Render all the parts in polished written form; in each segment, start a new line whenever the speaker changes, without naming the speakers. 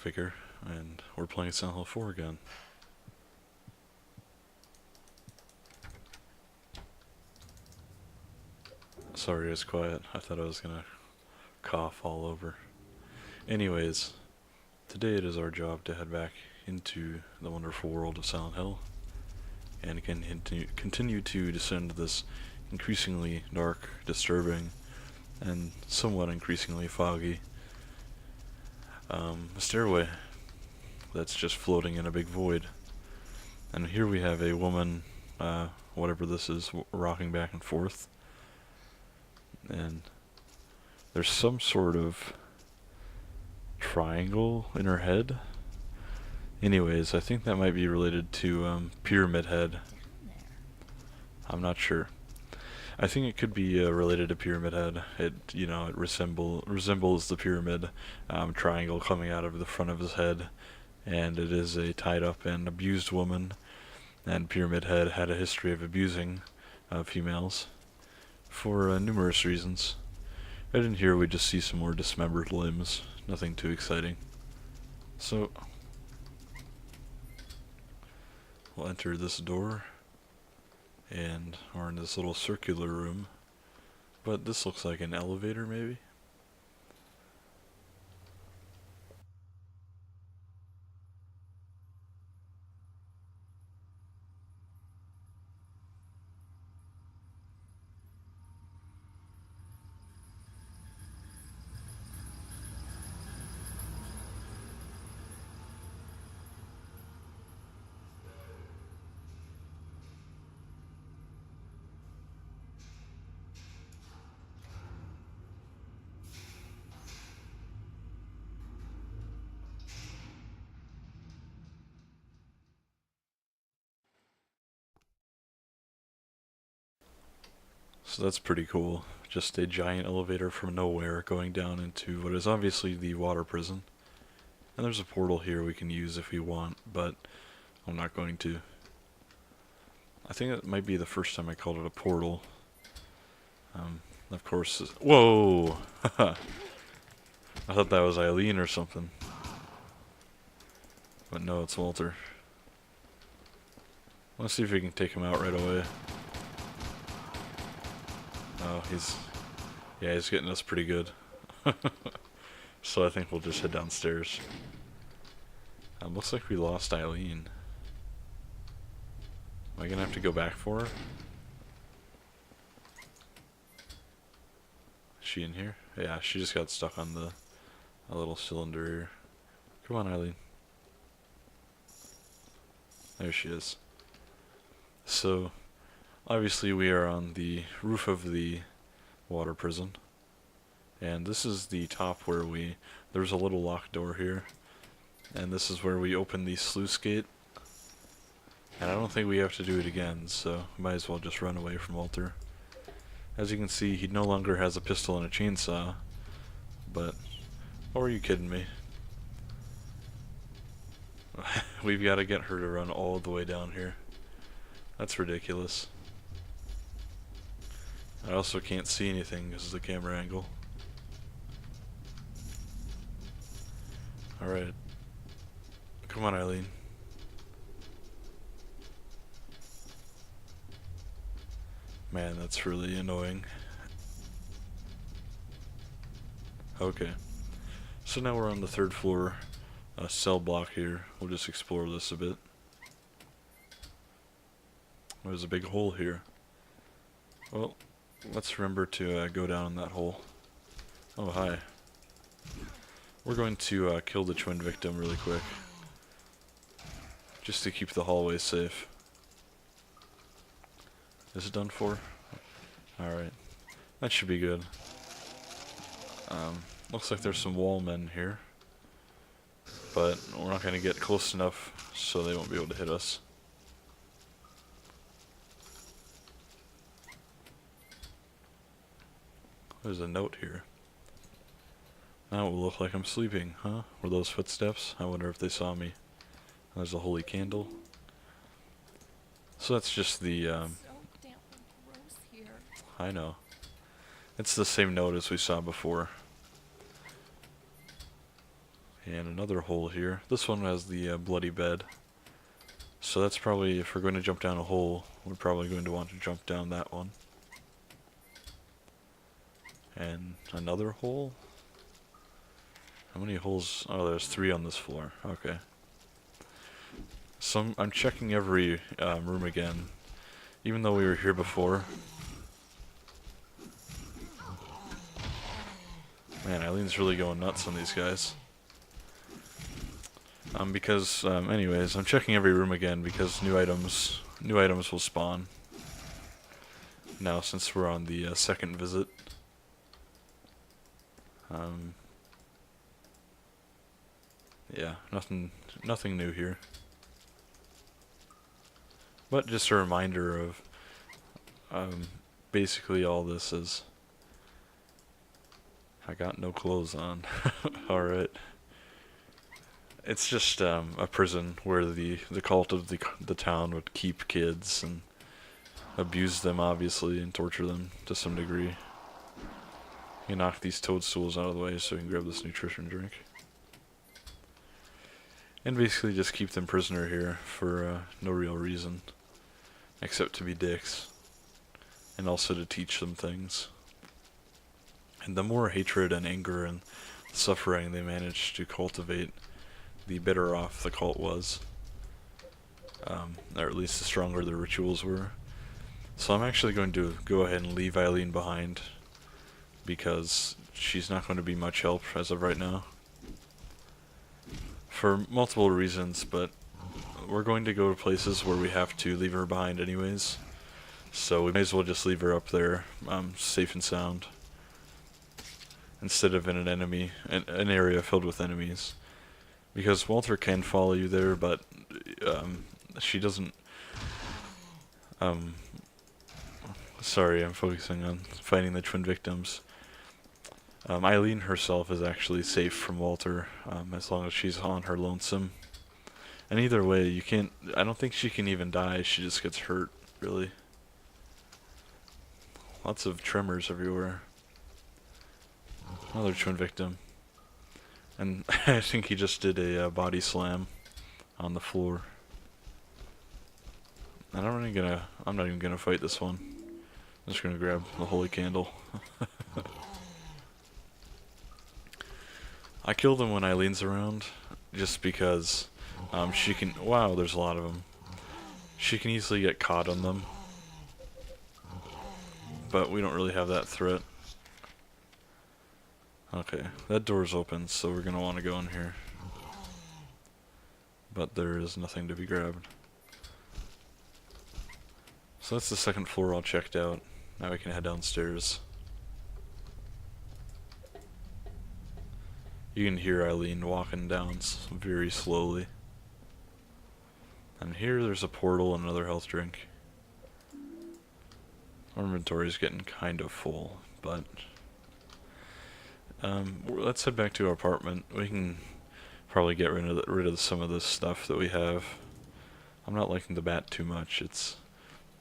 Vicar, and we're playing Silent Hill 4 again. Sorry it's quiet, I thought I was gonna cough all over. Anyways, today it is our job to head back into the wonderful world of Silent Hill, and continue to descend this increasingly dark, disturbing, and somewhat increasingly foggy stairway that's just floating in a big void. And here we have a woman, whatever this is, rocking back and forth. And there's some sort of triangle in her head. Anyways, I think that might be related to Pyramid Head. I'm not sure. I think it could be related to Pyramid Head. It resembles the pyramid triangle coming out of the front of his head, and it is a tied up and abused woman. And Pyramid Head had a history of abusing females for numerous reasons. And in here we just see some more dismembered limbs. Nothing too exciting. So we'll enter this door, and we're in this little circular room. But this looks like an elevator, maybe? So that's pretty cool. Just a giant elevator from nowhere going down into what is obviously the water prison. And there's a portal here we can use if we want, but I'm not going to. I think it might be the first time I called it a portal. Of course. Whoa! I thought that was Eileen or something. But no, it's Walter. Let's see if we can take him out right away. Oh, he's getting us pretty good. So I think we'll just head downstairs. Looks like we lost Eileen. Am I gonna have to go back for her? Is she in here? Yeah, she just got stuck on a little cylinder here. Come on, Eileen. There she is. So, obviously we are on the roof of the water prison. And this is the top where there's a little locked door here. And this is where we open the sluice gate. And I don't think we have to do it again, so might as well just run away from Walter. As you can see, he no longer has a pistol and a chainsaw. But, oh, are you kidding me? We've got to get her to run all the way down here. That's ridiculous. I also can't see anything because of the camera angle. Alright. Come on, Eileen. Man, that's really annoying. Okay. So now we're on the third floor cell block here. We'll just explore this a bit. There's a big hole here. Well, let's remember to go down in that hole. Oh, hi. We're going to kill the twin victim really quick. Just to keep the hallway safe. Is it done for? Alright. That should be good. Looks like there's some wall men here. But we're not going to get close enough so they won't be able to hit us. There's a note here. Now it will look like I'm sleeping, huh? Were those footsteps? I wonder if they saw me. There's a holy candle. So that's just the,
So damn gross here.
I know. It's the same note as we saw before. And another hole here. This one has the bloody bed. So that's probably, if we're going to jump down a hole, we're probably going to want to jump down that one. And another hole? How many holes? Oh, there's 3 on this floor. Okay. So I'm checking every room again, even though we were here before. Man, Eileen's really going nuts on these guys. Anyways, I'm checking every room again because new items will spawn. Now, since we're on the second visit. Yeah, nothing new here. But just a reminder of, basically all this is, I got no clothes on. Alright. It's just a prison where the cult of the town would keep kids and abuse them, obviously, and torture them to some degree. You knock these toadstools out of the way so you can grab this nutrition drink. And basically just keep them prisoner here for no real reason, except to be dicks, and also to teach them things. And the more hatred and anger and suffering they managed to cultivate, the better off the cult was. Or at least the stronger the rituals were. So I'm actually going to go ahead and leave Eileen behind, because she's not going to be much help as of right now. For multiple reasons, but we're going to go to places where we have to leave her behind anyways. So we may as well just leave her up there, safe and sound, instead of in an area filled with enemies. Because Walter can follow you there, but she doesn't. Sorry, I'm focusing on finding the twin victims. Eileen herself is actually safe from Walter, as long as she's on her lonesome. And either way, you can't. I don't think she can even die. She just gets hurt, really. Lots of tremors everywhere. Another twin victim. And I think he just did a body slam on the floor. And I'm not even gonna fight this one. I'm just gonna grab the holy candle. I kill them when Eileen's around, just because she can. Wow, there's a lot of them. She can easily get caught on them, but we don't really have that threat. Okay, that door's open, so we're gonna want to go in here. But there is nothing to be grabbed. So that's the second floor all checked out. Now we can head downstairs. You can hear Eileen walking down very slowly. And here there's a portal and another health drink. Our inventory's getting kind of full, but let's head back to our apartment. We can probably get rid of some of this stuff that we have. I'm not liking the bat too much. It's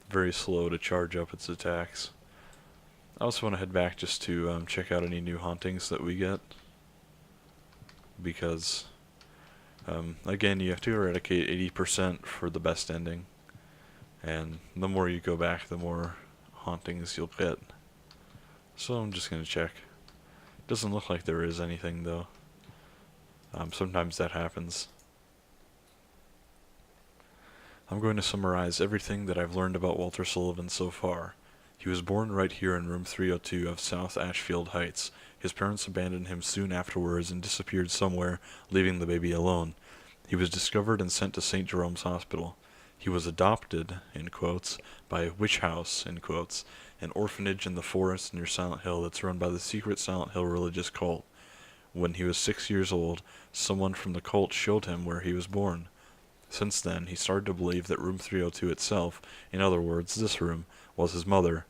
very slow to charge up its attacks. I also want to head back just to check out any new hauntings that we get. Because, again, you have to eradicate 80% for the best ending. And the more you go back, the more hauntings you'll get. So I'm just going to check. Doesn't look like there is anything, though. Sometimes that happens. I'm going to summarize everything that I've learned about Walter Sullivan so far. He was born right here in room 302 of South Ashfield Heights. His parents abandoned him soon afterwards and disappeared somewhere, leaving the baby alone. He was discovered and sent to St. Jerome's Hospital. He was adopted, in quotes, by Witch House, in quotes, an orphanage in the forest near Silent Hill that's run by the secret Silent Hill religious cult. When he was 6 years old, someone from the cult showed him where he was born. Since then, he started to believe that room 302 itself, in other words, this room, was his mother.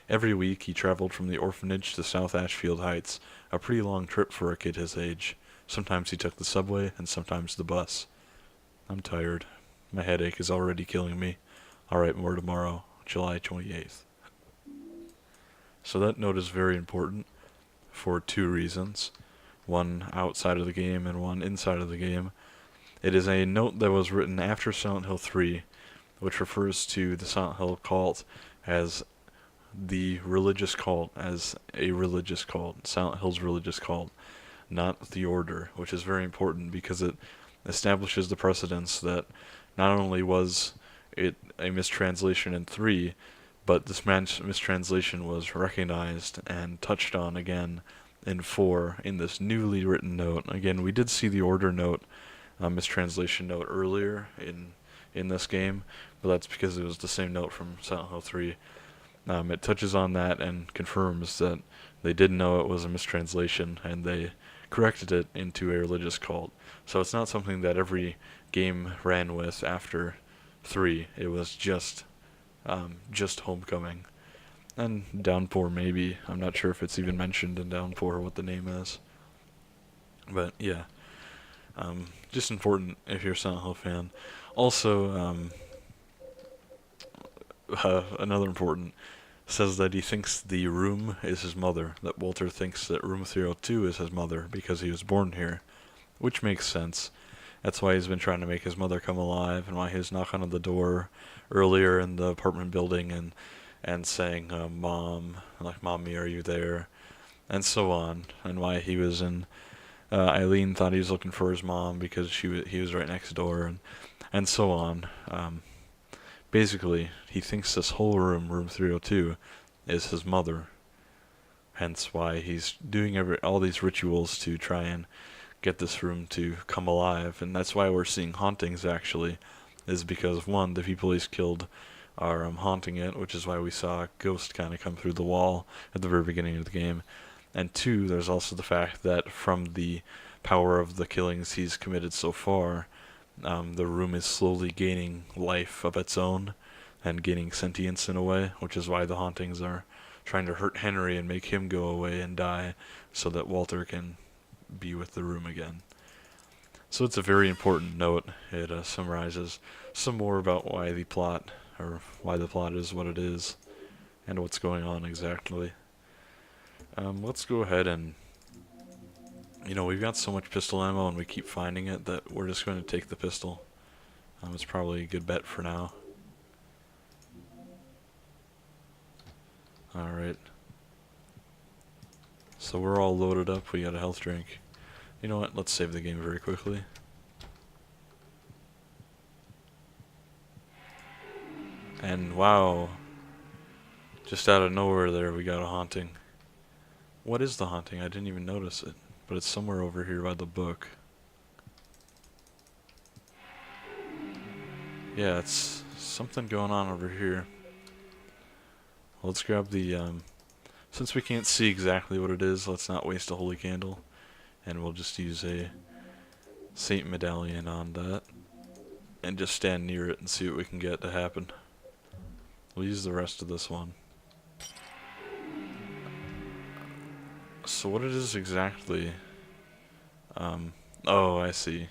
Every week, he traveled from the orphanage to South Ashfield Heights, a pretty long trip for a kid his age. Sometimes he took the subway, and sometimes the bus. I'm tired. My headache is already killing me. I'll write more tomorrow, July 28th. So that note is very important for 2 reasons. one outside of the game and one inside of the game. It is a note that was written after Silent Hill 3, which refers to the Silent Hill cult as the religious cult, as a religious cult, Silent Hill's religious cult, not the Order, which is very important because it establishes the precedence that not only was it a mistranslation in 3, but this mistranslation was recognized and touched on again in 4 in this newly written note. Again, we did see the Order note, mistranslation note earlier in this game, but that's because it was the same note from Silent Hill 3. It touches on that and confirms that they did know it was a mistranslation and they corrected it into a religious cult. So it's not something that every game ran with after 3. It was just Homecoming. And Downpour maybe. I'm not sure if it's even mentioned in Downpour what the name is. But yeah. Just important if you're a Silent Hill fan. Also, another important, says that he thinks the room is his mother, that Walter thinks that room 302 is his mother because he was born here, which makes sense. That's why he's been trying to make his mother come alive, and why he was knocking on the door earlier in the apartment building and saying, Mom, like, Mommy, are you there? And so on, and why he was in, Eileen thought he was looking for his mom because he was right next door, and so on. Basically, he thinks this whole room, room 302, is his mother. Hence why he's doing all these rituals to try and get this room to come alive. And that's why we're seeing hauntings, actually, is because, one, the people he's killed are haunting it, which is why we saw a ghost kind of come through the wall at the very beginning of the game. And two, there's also the fact that from the power of the killings he's committed so far, the room is slowly gaining life of its own and gaining sentience in a way, which is why the hauntings are trying to hurt Henry and make him go away and die so that Walter can be with the room again. So it's a very important note. It summarizes some more about why the plot is what it is and what's going on exactly. Let's go ahead and, we've got so much pistol ammo and we keep finding it that we're just going to take the pistol. It's probably a good bet for now. Alright. So we're all loaded up, we got a health drink. You know what, let's save the game very quickly. And wow, just out of nowhere there we got a haunting. What is the haunting? I didn't even notice it, but it's somewhere over here by the book. Yeah, it's something going on over here. Let's grab the, since we can't see exactly what it is, let's not waste a holy candle. And we'll just use a saint medallion on that. And just stand near it and see what we can get to happen. We'll use the rest of this one. So what it is exactly, oh, I see.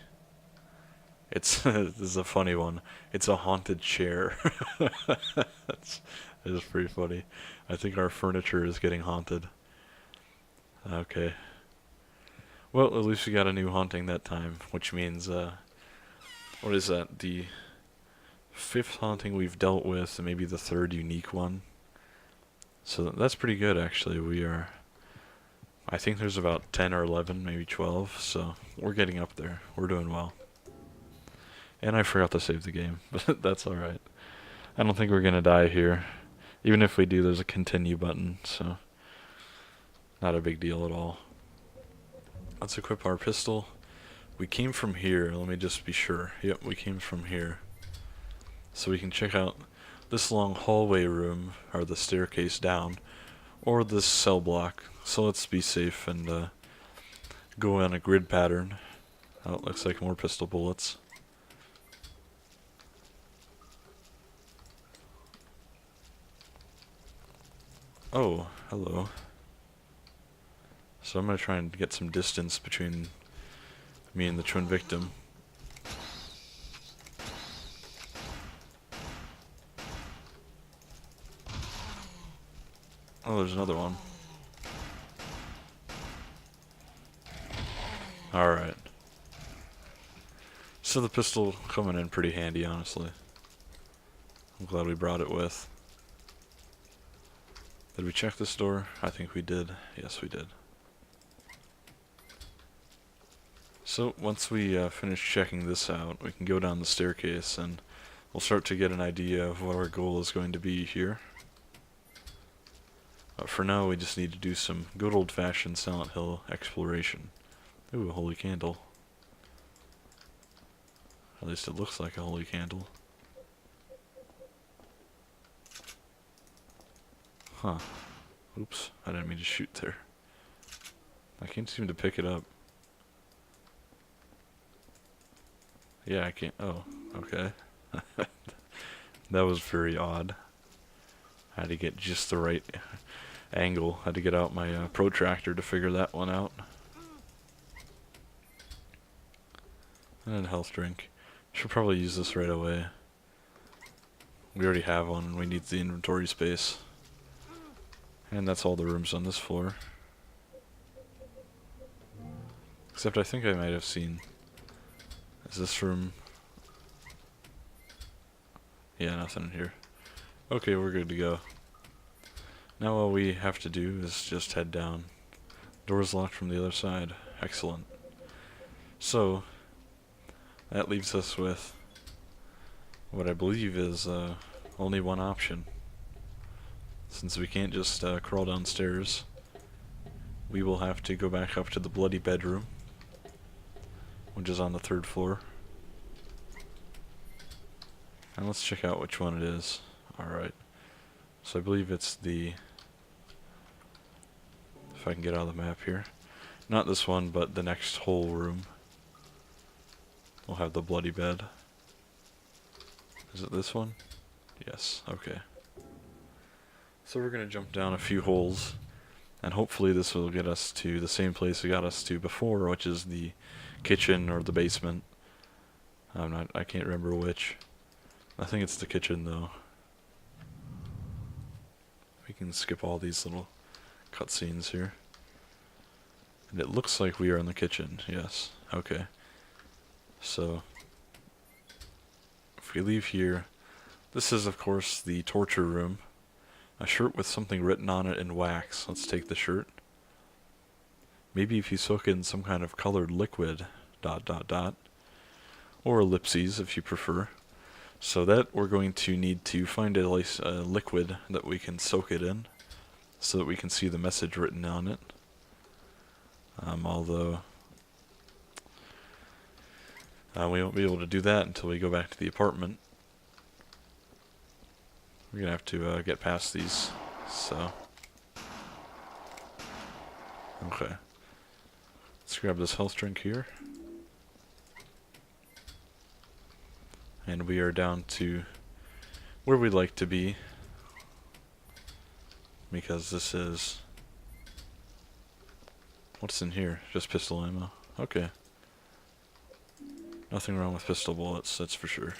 It's, this is a funny one. It's a haunted chair. It is pretty funny. I think our furniture is getting haunted. Okay. Well, at least we got a new haunting that time, which means, what is that? The 5th haunting we've dealt with, and maybe the 3rd unique one. So that's pretty good, actually. I think there's about 10 or 11, maybe 12, so we're getting up there. We're doing well. And I forgot to save the game, but that's alright. I don't think we're gonna die here. Even if we do, there's a continue button, so not a big deal at all. Let's equip our pistol. We came from here, let me just be sure. Yep, we came from here. So we can check out this long hallway room, or the staircase down, or this cell block. So let's be safe and go on a grid pattern. Oh, it looks like more pistol bullets. Oh, hello. So I'm gonna try and get some distance between me and the twin victim. Oh, there's another one. Alright. So the pistol coming in pretty handy, honestly. I'm glad we brought it with. Did we check this door? I think we did. Yes, we did. So once we finish checking this out, we can go down the staircase and we'll start to get an idea of what our goal is going to be here. But for now, we just need to do some good old-fashioned Silent Hill exploration. Ooh, a holy candle. At least it looks like a holy candle. Huh. Oops, I didn't mean to shoot there. I can't seem to pick it up. Yeah, I can't. Oh, okay. That was very odd. I had to get just the right angle. I had to get out my protractor to figure that one out. And a health drink. Should probably use this right away. We already have one and we need the inventory space. And that's all the rooms on this floor. Except I think I might have seen... Is this room... Yeah, nothing in here. Okay, we're good to go. Now all we have to do is just head down. Door's locked from the other side. Excellent. So, that leaves us with what I believe is only one option. Since we can't just crawl downstairs, we will have to go back up to the bloody bedroom, which is on the 3rd floor. And let's check out which one it is. Alright. So I believe it's the... If I can get out of the map here. Not this one, but the next whole room. We'll have the bloody bed. Is it this one? Yes, okay. So we're going to jump down a few holes, and hopefully this will get us to the same place it got us to before, which is the kitchen or the basement. I can't remember which. I think it's the kitchen though. We can skip all these little cutscenes here. And it looks like we are in the kitchen, yes. Okay. So, if we leave here, this is of course the torture room. A shirt with something written on it in wax. Let's take the shirt. Maybe if you soak in some kind of colored liquid, ... or ellipses if you prefer. So that we're going to need to find a liquid that we can soak it in, so that we can see the message written on it. Although we won't be able to do that until we go back to the apartment. We're gonna have to get past these, so... Okay. Let's grab this health drink here. And we are down to where we'd like to be. Because this is... What's in here? Just pistol ammo. Okay. Nothing wrong with pistol bullets, that's for sure.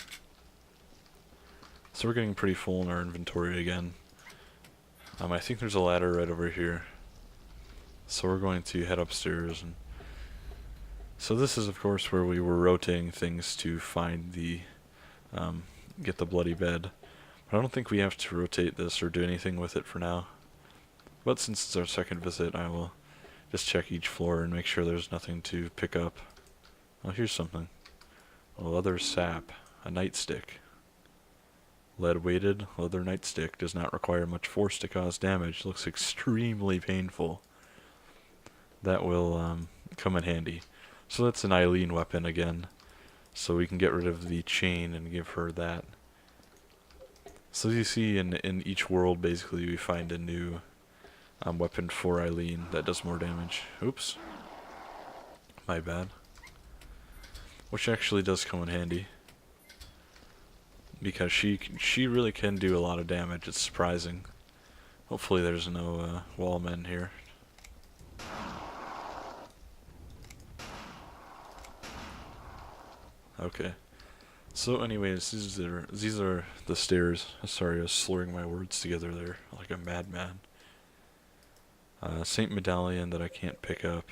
So we're getting pretty full in our inventory again. I think there's a ladder right over here. So we're going to head upstairs. And so this is of course where we were rotating things to find the... get the bloody bed. But I don't think we have to rotate this or do anything with it for now. But since it's our second visit, I will just check each floor and make sure there's nothing to pick up. Oh, here's something. A leather sap. A nightstick. Lead-weighted leather nightstick does not require much force to cause damage. Looks extremely painful. That will come in handy. So that's an Eileen weapon again. So we can get rid of the chain and give her that. So you see in each world basically we find a new weapon for Eileen that does more damage. Oops. My bad. Which actually does come in handy. Because she really can do a lot of damage. It's surprising. Hopefully there's no wall men here. Okay. So anyways, these are the stairs. Sorry, I was slurring my words together there like a madman. Saint Medallion that I can't pick up.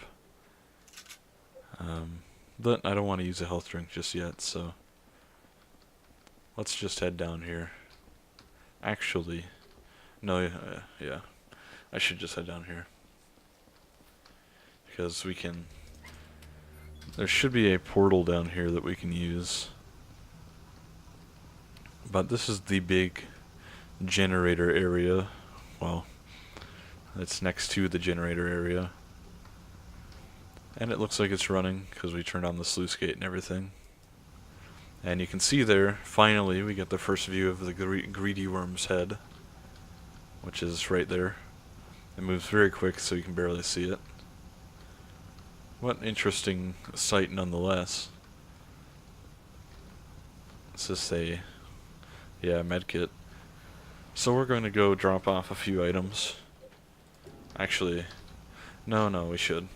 But I don't want to use a health drink just yet, so let's just head down here. Actually, no, yeah, I should just head down here. Because we can... There should be a portal down here that we can use. But this is the big generator area. Well, it's next to the generator area. And it looks like it's running because we turned on the sluice gate and everything. And you can see there, finally, we get the first view of the greedy worm's head, which is right there. It moves very quick so you can barely see it. What interesting sight nonetheless. It's just a, yeah, medkit. So we're going to go drop off a few items. Actually, no, we should.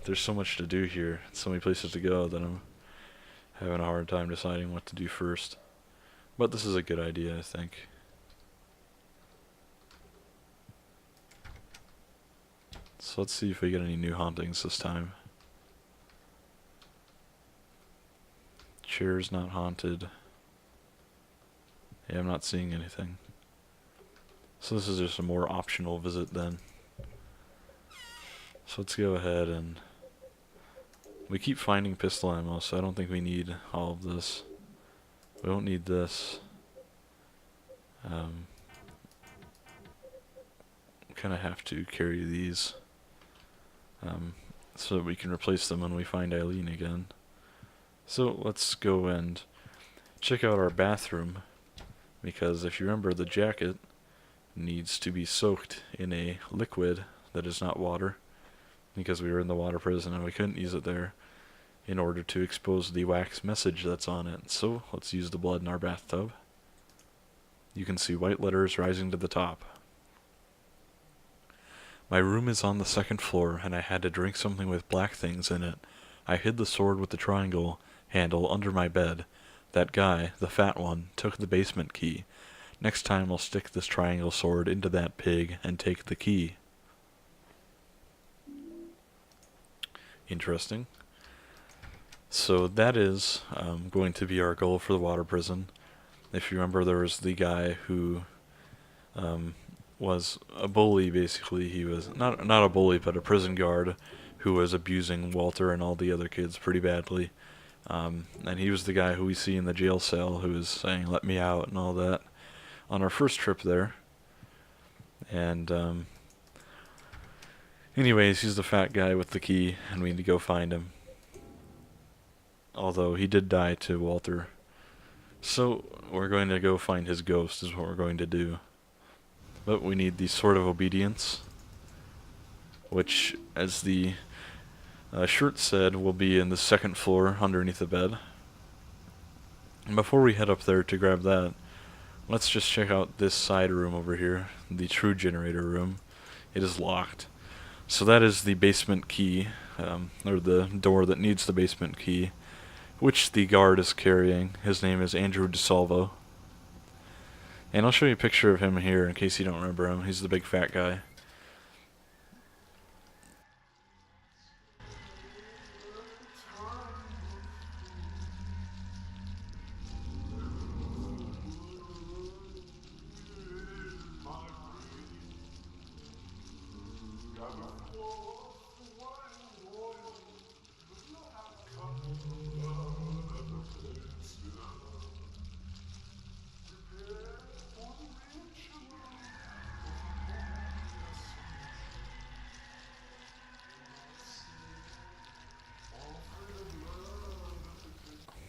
There's so much to do here, so many places to go that I'm having a hard time deciding what to do first. But this is a good idea, I think. So let's see if we get any new hauntings this time. Chair's not haunted. Yeah, I'm not seeing anything. So this is just a more optional visit then. So let's go ahead and... We keep finding pistol ammo, so I don't think we need all of this. We don't need this. Kind of have to carry these. So that we can replace them when we find Eileen again. So let's go and check out our bathroom, because if you remember, the jacket needs to be soaked in a liquid that is not water, because we were in the water prison and we couldn't use it there in order to expose the wax message that's on it. So let's use the blood in our bathtub. You can see white letters rising to the top. My room is on the second floor, and I had to drink something with black things in it. I hid the sword with the triangle handle under my bed. That guy, the fat one, took the basement key. Next time I'll stick this triangle sword into that pig and take the key. Interesting. So that is going to be our goal for the water prison. If you remember, there was the guy who was a bully, basically. He was not a bully, but a prison guard who was abusing Walter and all the other kids pretty badly. And he was the guy who we see in the jail cell who was saying, "Let me out," and all that on our first trip there. And anyways, he's the fat guy with the key, and we need to go find him. Although he did die to Walter. So we're going to go find his ghost is what we're going to do. But we need the Sword of Obedience, which, as the shirt said, will be in the second floor underneath the bed. And before we head up there to grab that, let's just check out this side room over here, the true generator room. It is locked. So that is the basement key, or the door that needs the basement key, which the guard is carrying. His name is Andrew DeSalvo. And I'll show you a picture of him here in case you don't remember him. He's the big fat guy.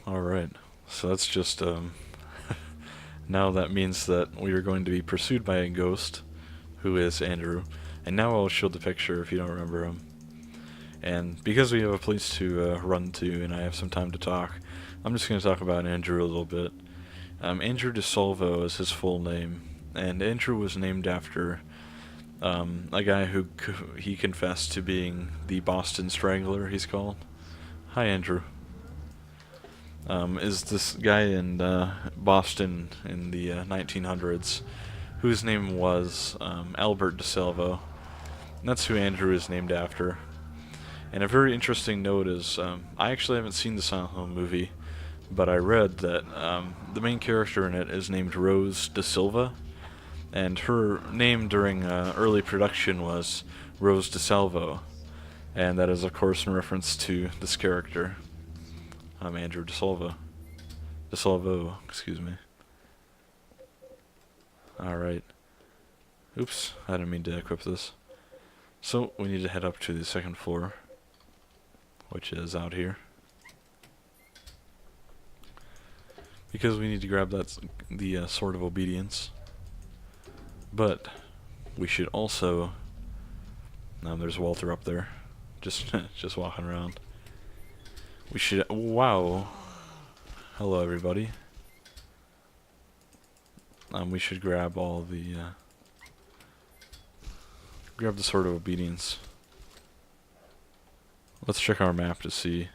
Alright, so that's just, now that means that we are going to be pursued by a ghost, who is Andrew, and now I'll show the picture if you don't remember him. And because we have a place to run to, and I have some time to talk, I'm just going to talk about Andrew a little bit. Andrew DeSalvo is his full name, and Andrew was named after a guy who he confessed to being the Boston Strangler, he's called. Hi, Andrew. Is this guy in Boston in the 1900s, whose name was Albert DeSalvo. And that's who Andrew is named after. And a very interesting note is, I actually haven't seen the Silent Hill movie, but I read that the main character in it is named Rose Da Silva, and her name during early production was Rose DeSalvo, and that is of course in reference to this character, Andrew DeSalvo, excuse me. Alright. Oops, I didn't mean to equip this. So, we need to head up to the second floor, which is out here. Because we need to grab the Sword of Obedience. But, we should also... there's Walter up there, just walking around. We should... wow! Hello everybody. We should grab all the... grab the Sword of Obedience. Let's check our map to see.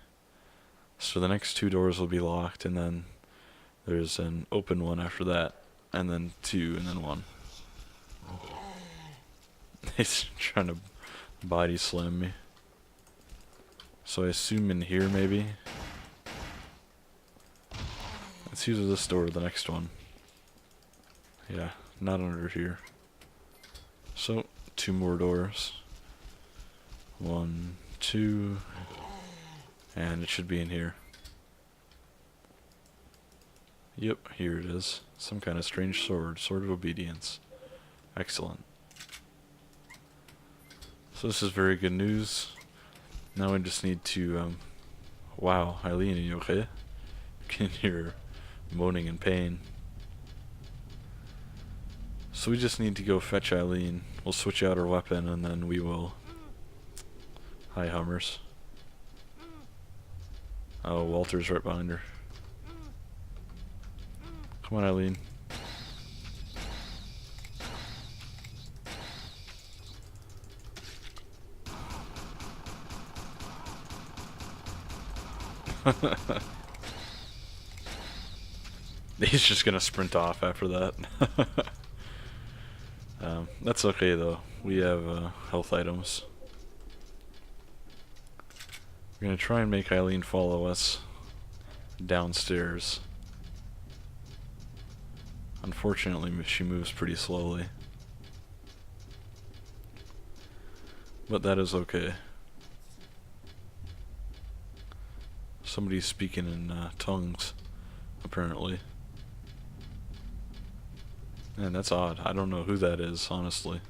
So the next 2 doors will be locked, and then there's an open one after that, and then 2, and then 1. He's trying to body slam me. So I assume in here maybe. Let's use this door, the next one. Yeah, not under here. So, 2 more doors. 1, 2, and it should be in here. Yep, here it is. Some kind of strange sword. Sword of Obedience. Excellent. So this is very good news. Now we just need to, wow, Eileen, are you okay? Can hear moaning in pain. So we just need to go fetch Eileen. We'll switch out our weapon and then we will... Hi, Hummers. Oh, Walter's right behind her. Come on, Eileen. He's just gonna sprint off after that. That's okay though. We have health items. We're gonna try and make Eileen follow us downstairs. Unfortunately, she moves pretty slowly. But that is okay. Somebody's speaking in tongues, apparently. Man, that's odd. I don't know who that is, honestly.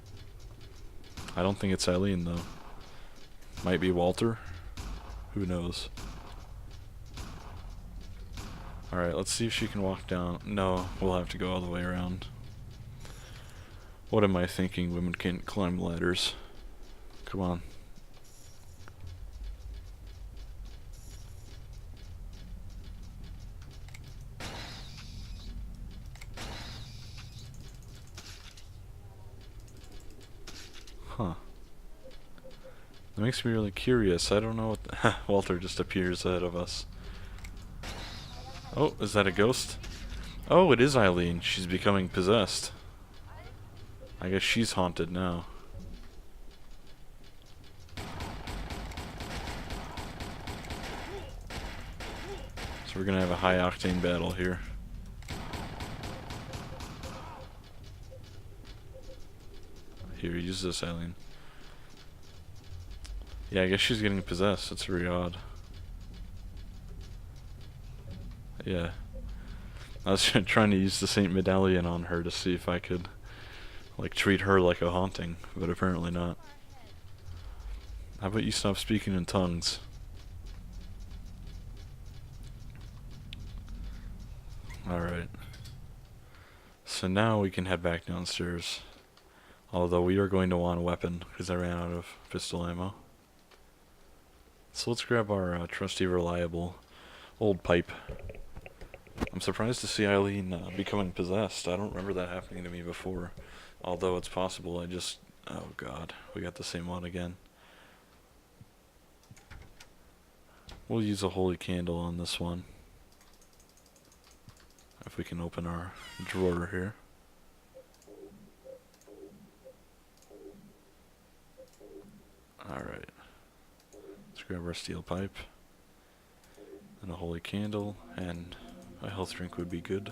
I don't think it's Eileen, though. Might be Walter. Who knows? Alright, let's see if she can walk down. No, we'll have to go all the way around. What am I thinking? Women can't climb ladders. Come on. Huh. That makes me really curious. I don't know what the Walter just appears ahead of us. Oh, is that a ghost? Oh, it is Eileen. She's becoming possessed. I guess she's haunted now. So we're gonna have a high octane battle here. Here, use this, Eileen. Yeah, I guess she's getting possessed. It's very odd. Yeah. I was trying to use the Saint Medallion on her to see if I could, like, treat her like a haunting, but apparently not. How about you stop speaking in tongues? Alright. So now we can head back downstairs. Although we are going to want a weapon, because I ran out of pistol ammo. So let's grab our trusty, reliable old pipe. I'm surprised to see Eileen becoming possessed. I don't remember that happening to me before. Although it's possible, I just... oh god, we got the same one again. We'll use a holy candle on this one. If we can open our drawer here. Alright. Let's grab our steel pipe. And a holy candle, and a health drink would be good.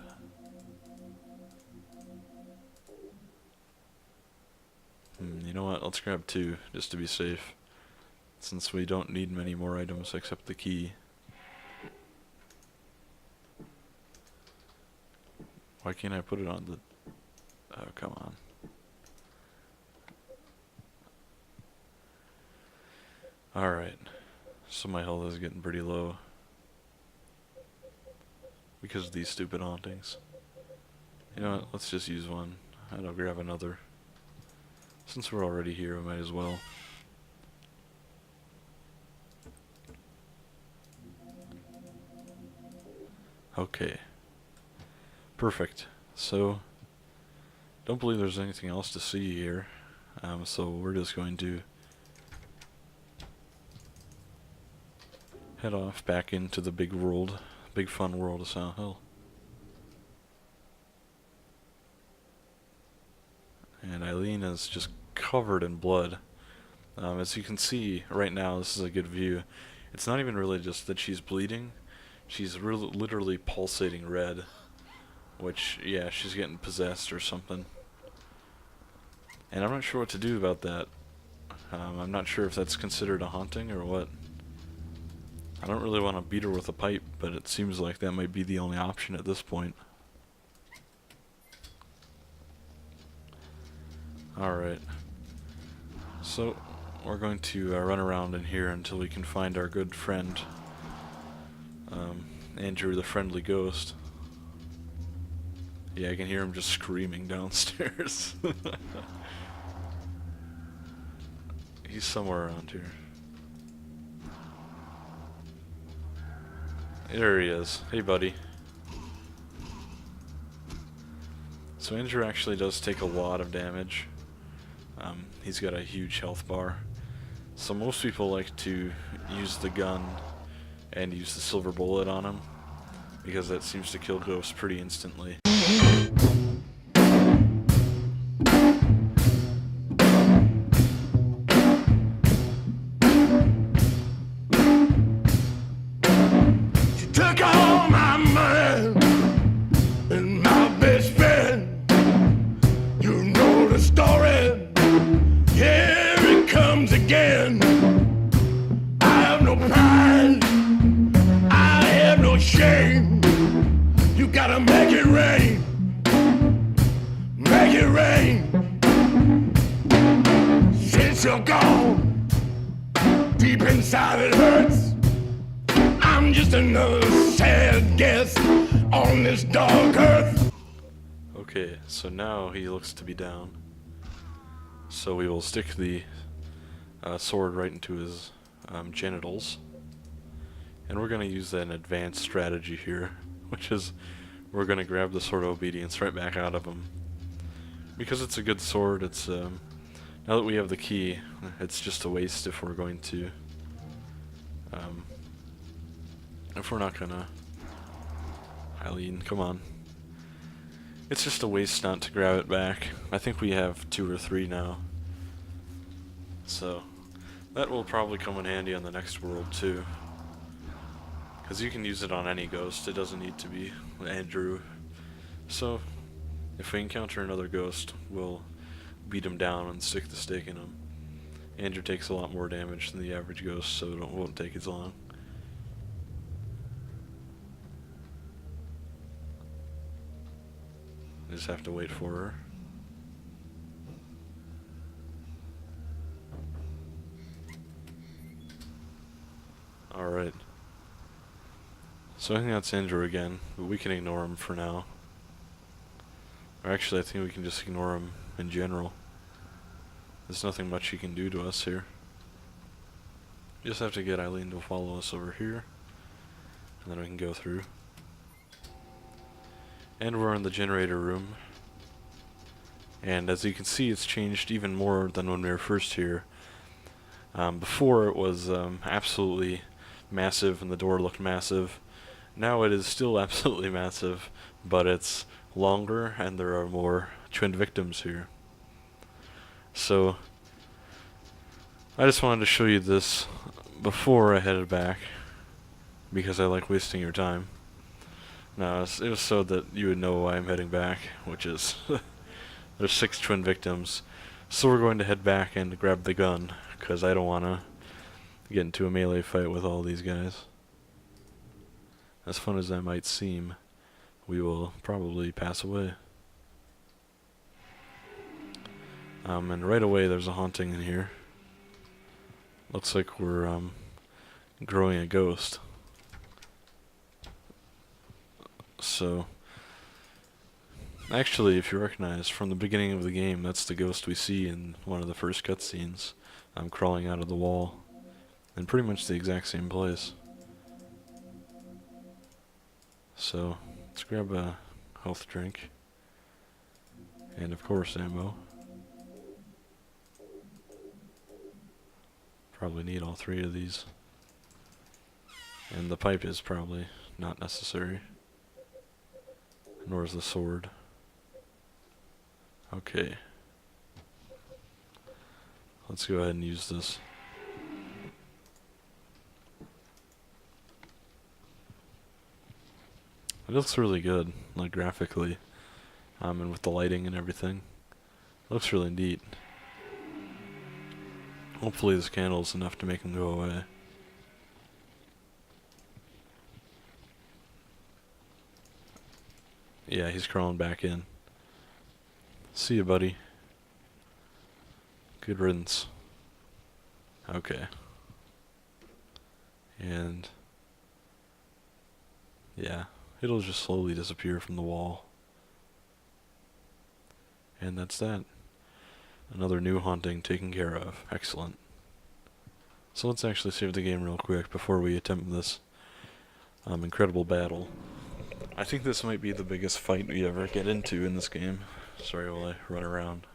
You know what, let's grab 2, just to be safe. Since we don't need many more items except the key. Why can't I put it on the... Oh, come on. Alright. So my health is getting pretty low. Because of these stupid hauntings. You know what, let's just use one. And I'll grab another. Since we're already here, we might as well. Okay. Perfect. So, don't believe there's anything else to see here. So we're just going to head off back into the big world, big fun world of Silent Hill. And Eileen is just covered in blood. As you can see right now, this is a good view. It's not even really just that she's bleeding. She's literally pulsating red. Which, yeah, she's getting possessed or something. And I'm not sure what to do about that. I'm not sure if that's considered a haunting or what. I don't really want to beat her with a pipe, but it seems like that might be the only option at this point. Alright. So, we're going to run around in here until we can find our good friend, Andrew the Friendly Ghost. Yeah, I can hear him just screaming downstairs. He's somewhere around here. There he is. Hey, buddy. So Andrew actually does take a lot of damage. He's got a huge health bar. So most people like to use the gun and use the silver bullet on him, because that seems to kill ghosts pretty instantly.
Took all my money and my best friend. You know the story. Here it comes again. I have no pride. I have no shame. You gotta make it rain. Make it rain. Since you're gone, deep inside it hurts. I'm just another sad guest on this dark earth.
Okay, so now he looks to be down. So we will stick the sword right into his genitals. And we're going to use an advanced strategy here, which is we're going to grab the Sword of Obedience right back out of him. Because it's a good sword, it's now that we have the key, it's just a waste if we're going to if we're not gonna... Eileen, come on. It's just a waste not to grab it back. I think we have 2 or 3 now. So, that will probably come in handy on the next world too. Because you can use it on any ghost, it doesn't need to be Andrew. So, if we encounter another ghost, we'll beat him down and stick the stake in him. Andrew takes a lot more damage than the average ghost, so it won't take as long. I just have to wait for her. Alright. So I think that's Andrew again, but we can ignore him for now. Or actually, I think we can just ignore him in general. There's nothing much he can do to us here. Just have to get Eileen to follow us over here, and then we can go through. And we're in the generator room. And as you can see, it's changed even more than when we were first here. Before it was absolutely massive and the door looked massive. Now it is still absolutely massive, but it's longer and there are more twin victims here. So I just wanted to show you this before I headed back, because I like wasting your time. No, it was so that you would know why I'm heading back, which is there's 6 twin victims. So we're going to head back and grab the gun, because I don't want to get into a melee fight with all these guys. As fun as that might seem, we will probably pass away. And right away there's a haunting in here. Looks like we're growing a ghost. So, actually, if you recognize from the beginning of the game, that's the ghost we see in one of the first cutscenes. I'm crawling out of the wall, in pretty much the exact same place. So, let's grab a health drink, and of course ammo. Probably need all 3 of these. And the pipe is probably not necessary. Nor is the sword. Okay. Let's go ahead and use this. It looks really good, like graphically, and with the lighting and everything. It looks really neat. Hopefully this candle is enough to make him go away. Yeah, he's crawling back in. See you, buddy. Good riddance. Okay. And yeah, it'll just slowly disappear from the wall. And that's that. Another new haunting taken care of. Excellent. So let's actually save the game real quick before we attempt this incredible battle. I think this might be the biggest fight we ever get into in this game. Sorry while I run around.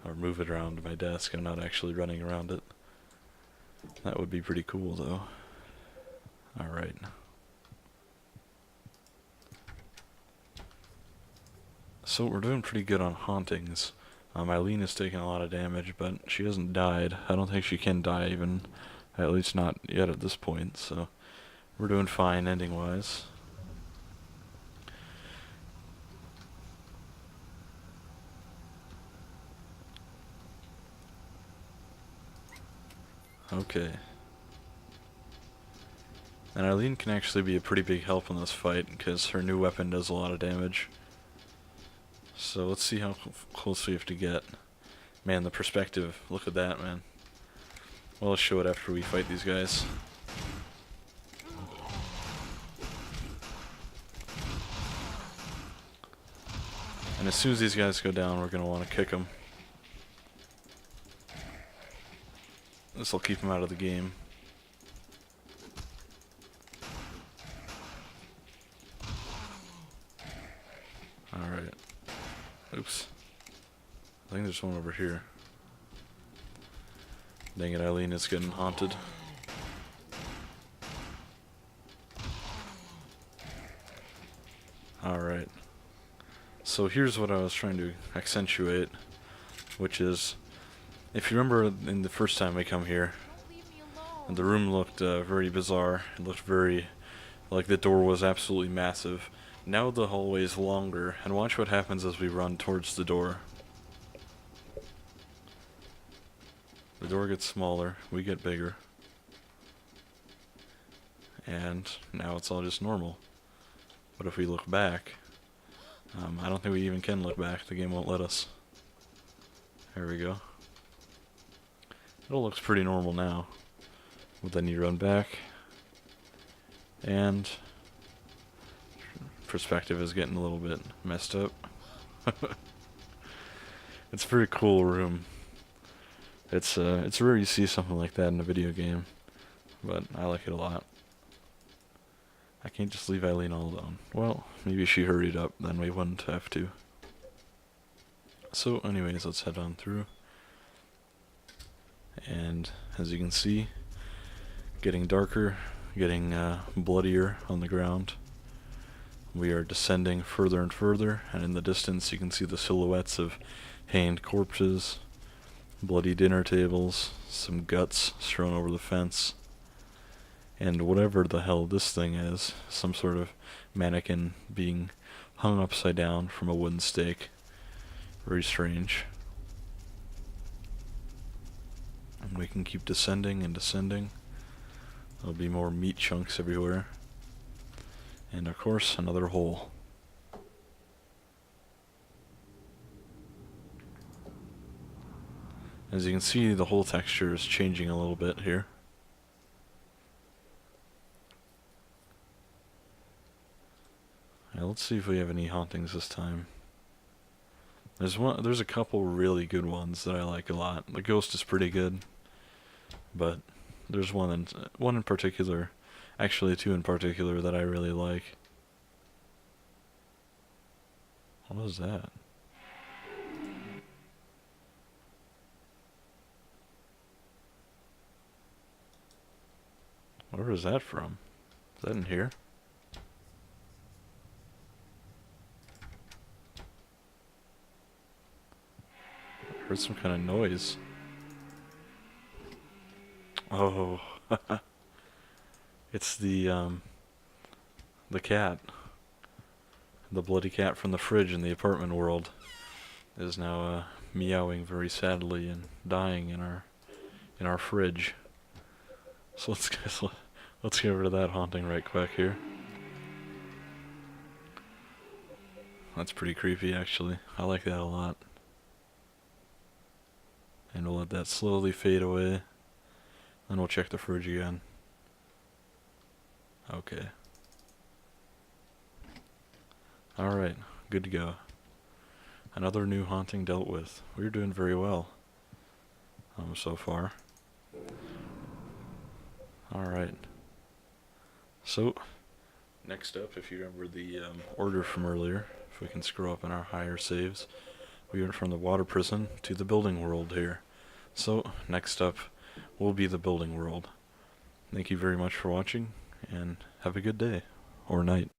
Or move it around my desk. I'm not actually running around it. That would be pretty cool though. Alright. So we're doing pretty good on hauntings. Eileen is taking a lot of damage, but she hasn't died. I don't think she can die even, at least not yet at this point, so we're doing fine ending-wise. Okay. And Eileen can actually be a pretty big help in this fight, because her new weapon does a lot of damage. So let's see how close we have to get. Man, the perspective. Look at that, man. Well, I'll show it after we fight these guys. And as soon as these guys go down, we're going to want to kick them. This will keep them out of the game. Alright. Oops. I think there's one over here. Dang it, Eileen is getting haunted. Alright. So here's what I was trying to accentuate, which is, if you remember in the first time we come here,
Don't leave me alone.
the room looked very bizarre. It looked very, like the door was absolutely massive. Now the hallway is longer, and watch what happens as we run towards the door. The door gets smaller, we get bigger. And now it's all just normal. But if we look back, I don't think we even can look back, the game won't let us. There we go. It all looks pretty normal now. But then you run back, and perspective is getting a little bit messed up. It's a pretty cool room. It's rare you see something like that in a video game, but I like it a lot. I can't just leave Eileen all alone. Well, maybe if she hurried up, then we wouldn't have to. So anyways, let's head on through. And as you can see, getting darker, getting bloodier on the ground. We are descending further and further, and in the distance you can see the silhouettes of hanged corpses bloody dinner tables, some guts strewn over the fence, and whatever the hell this thing is, some sort of mannequin being hung upside down from a wooden stake. Very strange. And we can keep descending and descending. There'll be more meat chunks everywhere. And of course, another hole. As you can see, the whole texture is changing a little bit here. Yeah, let's see if we have any hauntings this time. There's a couple really good ones that I like a lot. The ghost is pretty good, but there's one in particular, actually two in particular, that I really like. What was that? Where is that from? Is that in here? I heard some kind of noise. Oh, it's the cat. The bloody cat from the fridge in the apartment world is now meowing very sadly and dying in our fridge. So let's get rid of that haunting right quick here. That's pretty creepy, actually. I like that a lot. And we'll let that slowly fade away. Then we'll check the fridge again. Okay. Alright, good to go. Another new haunting dealt with. We're doing very well so far. Alright. So, next up, if you remember the order from earlier, if we can scroll up in our higher saves, we went from the water prison to the building world here. So, next up will be the building world. Thank you very much for watching, and have a good day, or night.